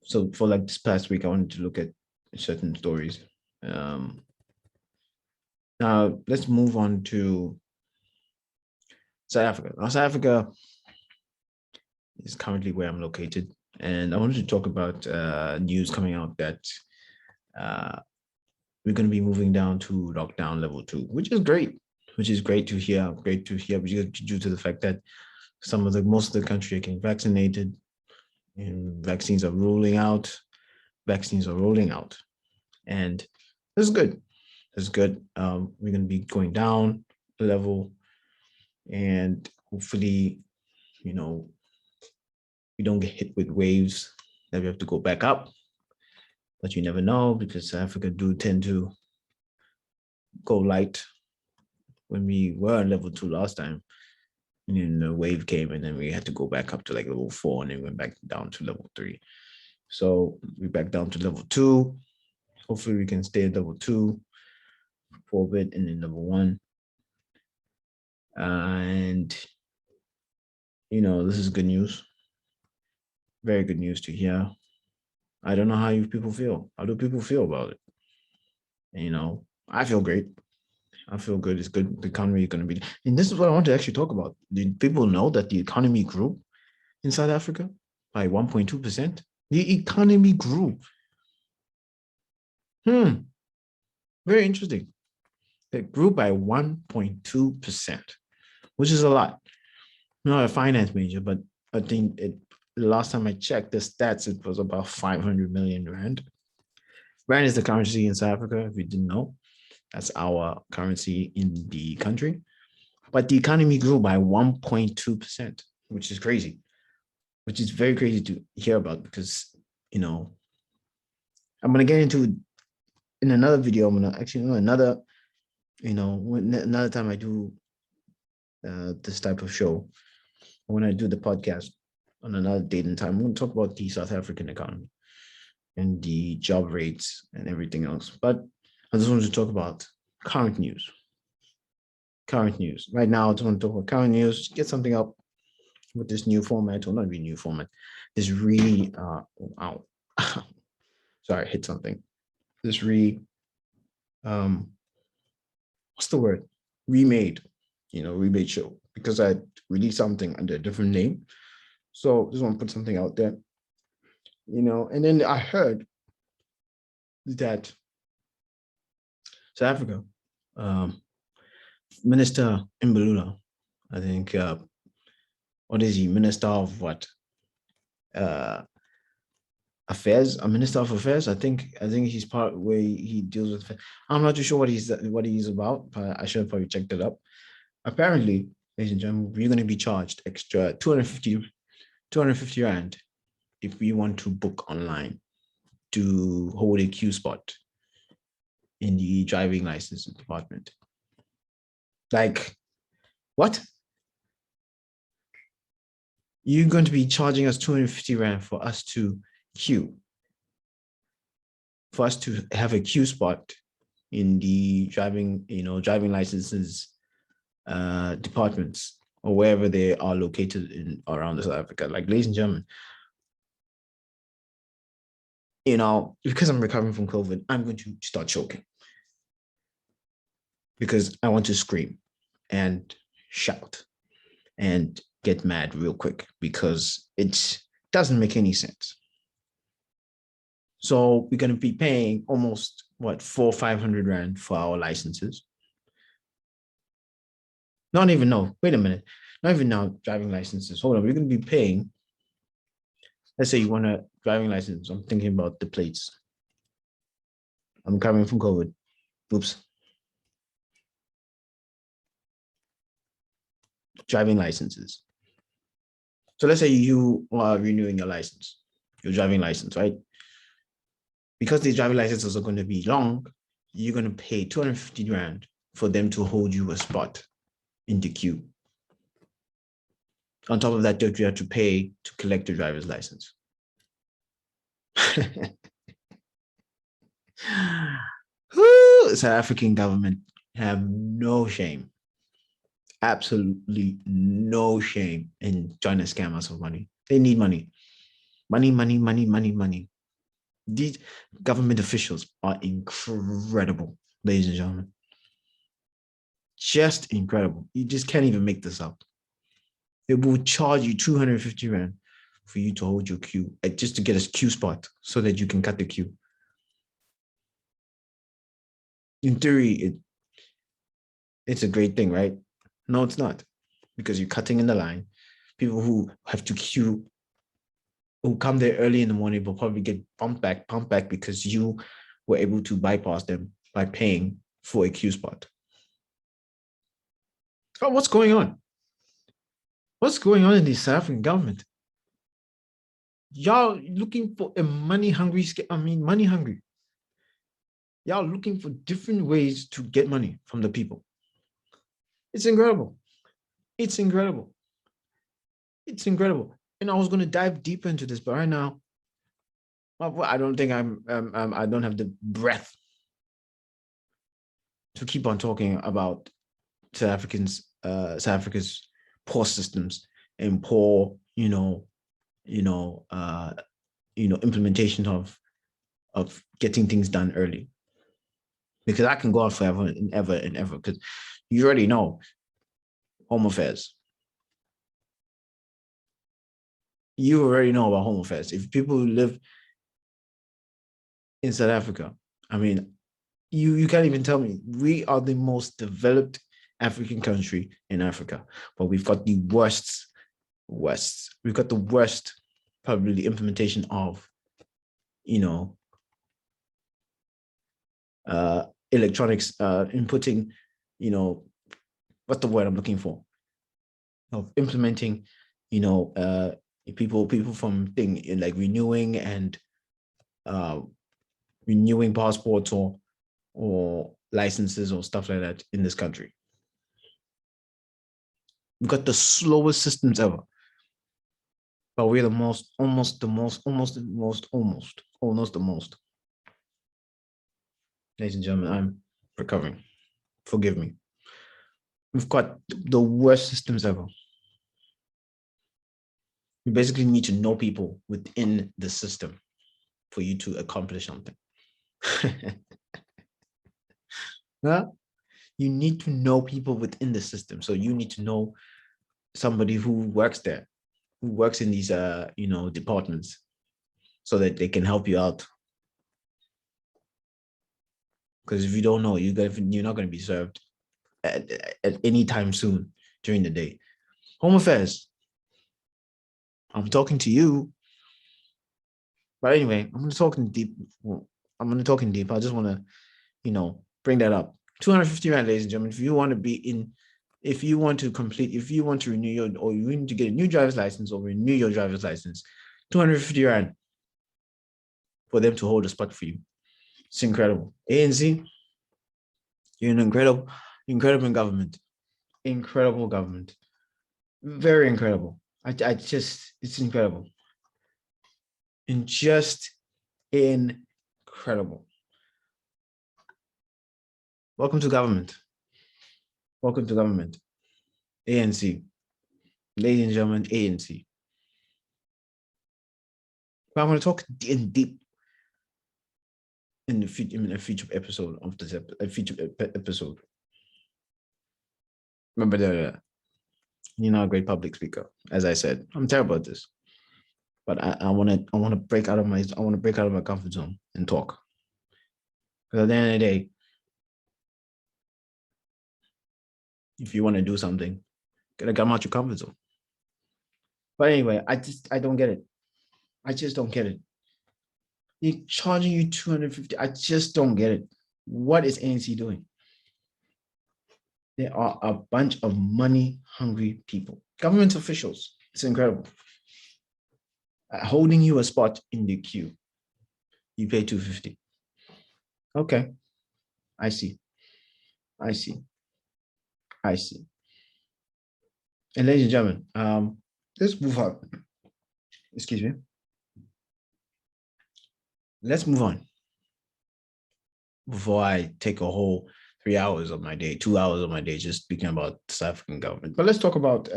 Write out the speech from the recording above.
So for like this past week, I wanted to look at certain stories. Um, Now let's move on to South Africa. Now, South Africa is currently where I'm located, and I wanted to talk about news coming out that uh, we're going to be moving down to lockdown level 2, which is great. Which is great to hear. Great to hear, due to the fact that most of the country are getting vaccinated, and vaccines are rolling out. Vaccines are rolling out, and this is good. This is good. We're going to be going down a level, and hopefully, you know, we don't get hit with waves that we have to go back up. But you never know, because South Africa do tend to go light. When we were on level 2 last time, and then the wave came, and then we had to go back up to like level 4, and then went back down to level 3. So we're back down to level 2. Hopefully we can stay at level 2 for a bit, and then level 1. And this is good news. Very good news to hear. I don't know how you people feel. How do people feel about it? I feel great. I feel good. It's good. The economy is going to be, and this is what I want to actually talk about. Did people know that the economy grew in South Africa by 1.2%? The economy grew. Very interesting. It grew by 1.2%, which is a lot. I'm not a finance major, but I think the last time I checked the stats, it was about 500 million rand. Rand is the currency in South Africa, if you didn't know. That's our currency in the country. But the economy grew by 1.2%, which is crazy, which is very crazy to hear about, because, I'm going to get into in another video. I'm going to actually another time I do this type of show, when I do the podcast on another date and time, I'm going to talk about the South African economy and the job rates and everything else. But I just wanted to talk about current news. Current news. Right now, I just want to talk about current news, get something up with this new format, or not really new format. This sorry, I hit something. This what's the word? Remade show, because I released something under a different name. So just want to put something out there, and then I heard that South Africa, Minister Mbalula, I think, what is he? Minister of what? Affairs, a Minister of Affairs. I think he's part where he deals with. I'm not too sure what he's about, but I should have probably checked it up. Apparently, ladies and gentlemen, we're going to be charged extra 250 rand if we want to book online to hold a queue spot in the driving license department. Like, what? You're going to be charging us 250 rand for us to queue, for us to have a queue spot in the driving licenses departments, or wherever they are located in around South Africa. Like, ladies and gentlemen, because I'm recovering from COVID, I'm going to start choking, because I want to scream and shout and get mad real quick, because it doesn't make any sense. So we're going to be paying almost 400-500 rand for our licenses. Not even, no, wait a minute. Not even now driving licenses. Hold on, we're going to be paying. Let's say you want a driving license. I'm thinking about the plates. I'm coming from COVID. Oops. Driving licenses. So let's say you are renewing your license, your driving license, right? Because these driving licenses are going to be long, you're going to pay 250 rand for them to hold you a spot in the queue. On top of that, you have to pay to collect your driver's license. South African government have no shame, absolutely no shame in trying to scam us of money. They need money. Money. These government officials are incredible, ladies and gentlemen. Just incredible. You just can't even make this up. It will charge you 250 Rand for you to hold your queue, just to get a queue spot so that you can cut the queue. In theory, it's a great thing, right? No, it's not, because you're cutting in the line. People who have to queue, who come there early in the morning, will probably get pumped back because you were able to bypass them by paying for a queue spot. Oh, what's going on? What's going on in the South African government? Y'all looking for a money hungry, money hungry. Y'all looking for different ways to get money from the people. It's incredible. It's incredible. It's incredible. And I was going to dive deeper into this, but right now, I don't think I don't have the breath to keep on talking about South Africa's poor systems and poor, implementation of getting things done early. Because I can go on forever and ever and ever, because you already know Home Affairs. You already know about Home Affairs. If people live in South Africa, you can't even tell me. We are the most developed African country in Africa, but we've got the worst. We've got the worst, probably, the implementation of, electronics, inputting, what's the word I'm looking for? Of implementing, people from thing like renewing and renewing passports or licenses or stuff like that in this country. We've got the slowest systems ever, but we're almost the most. Ladies and gentlemen, I'm recovering. Forgive me. We've got the worst systems ever. You basically need to know people within the system for you to accomplish something. Yeah? You need to know people within the system. So you need to know somebody who works there, who works in these departments, so that they can help you out. Because if you don't know, you're not going to be served at any time soon during the day. Home Affairs, I'm talking to you. But anyway, I'm going to talk in deep. I just want to, bring that up. 250 Rand, ladies and gentlemen. If you want to renew or you need to get a new driver's license or renew your driver's license, 250 Rand for them to hold a spot for you. It's incredible. ANC, you're an incredible government. Incredible government. Very incredible. It's incredible. And just incredible. Welcome to government. Welcome to government. ANC. Ladies and gentlemen, ANC. But I'm going to talk in deep in a future episode of this episode. Remember that you're not a great public speaker. As I said, I'm terrible at this. But I want to break out of my comfort zone and talk. Because at the end of the day, if you want to do something, gotta come out your comfort zone. But anyway, I don't get it. I just don't get it. They're charging you 250. I just don't get it. What is ANC doing? There are a bunch of money-hungry people, government officials. It's incredible. Holding you a spot in the queue, you pay 250. Okay, I see. And ladies and gentlemen, let's move on. Excuse me. Let's move on before I take a whole 3 hours of my day, 2 hours of my day, just speaking about the South African government. But let's talk about